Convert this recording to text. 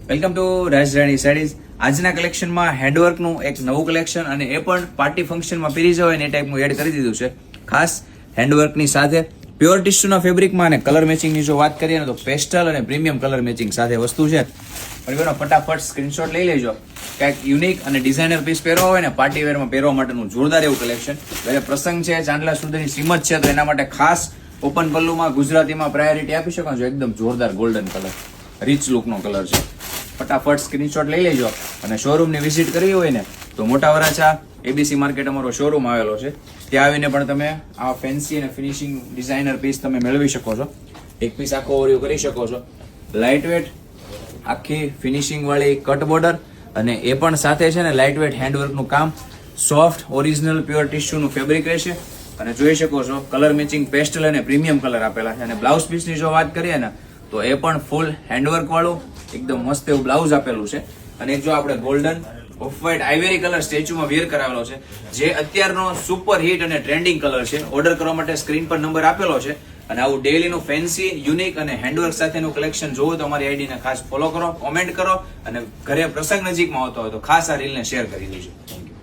Welcome to રાજરાણી saris. આજના કલેક્શનમાં હેન્ડવર્કનું એક નવું કલેક્શન અને એ પણ પાર્ટી ફંક્શનમાં પહેરી જવાય ને એ ટાઈપનું એડ કરી દીધું છે. ખાસ હેન્ડવર્કની સાથે પ્યોર ટિશ્યુના ફેબ્રિકમાં અને કલર મેચિંગની જો વાત કરીએ ને તો પેસ્ટલ અને પ્રીમિયમ કલર મેચિંગ સાથે વસ્તુ છે. પણ ફટાફટ સ્ક્રીનશોટ લઈ લેજો. કંઈક યુનિક અને ડિઝાઇનર પીસ પહેરવા હોય ને પાર્ટી વેરમાં પહેરવા માટેનું જોરદાર એવું કલેક્શન. એટલે પ્રસંગ છે, ચાંદલા સુધીની શ્રીમત છે, તો એના માટે ખાસ ઓપન પલ્લુમાં ગુજરાતીમાં પ્રાયોરિટી આપી શકો છો. એકદમ જોરદાર ગોલ્ડન કલર, રીચ લુકનો કલર છે. ફટાફટ સ્ક્રીનશોટ લઈ લેજો. અને શોરૂમની વિઝિટ કરવી હોય ને તો મોટા વરાછા એબીસી માર્કેટ અમારો શોરૂમ આવેલો છે. ત્યાં આવીને પણ તમે આ ફેન્સી અને ફિનિશિંગ ડિઝાઇનર પીસ તમે મેળવી શકો છો. એક પીસ આખો ઓરિયો કરી શકો છો. લાઇટ વેટ આખી ફિનિશિંગ વાળી કટ બોર્ડર અને એ પણ સાથે છે ને લાઇટ વેટ હેન્ડવર્કનું કામ, સોફ્ટ ઓરિજિનલ પ્યોર ટિશ્યુનું ફેબ્રિક રહેશે. અને જોઈ શકો છો કલર મેચિંગ પેસ્ટલ અને પ્રીમિયમ કલર આપેલા છે. અને બ્લાઉઝ પીસની જો વાત કરીએ ને તો એ પણ ફૂલ હેન્ડવર્ક વાળું એકદમ મસ્ત એવું બ્લાઉઝ આપેલું છે. અને એક જો આપણે golden off white ivory colour સ્ટેચ્યુમાં વેર કરાવેલો છે, જે અત્યારનો સુપર હિટ અને ટ્રેન્ડિંગ કલર છે. ઓર્ડર કરવા માટે સ્ક્રીન પર નંબર આપેલો છે. અને આવું ડેઈલીનું ફેન્સી, યુનિક અને હેન્ડવર્ક સાથેનું કલેક્શન જોવો તો અમારી આઈડીને ખાસ ફોલો કરો, કોમેન્ટ કરો અને ઘરે પ્રસંગ નજીકમાં આવતો હોય તો ખાસ આ રીલને શેર કરી દેજો. Thank you.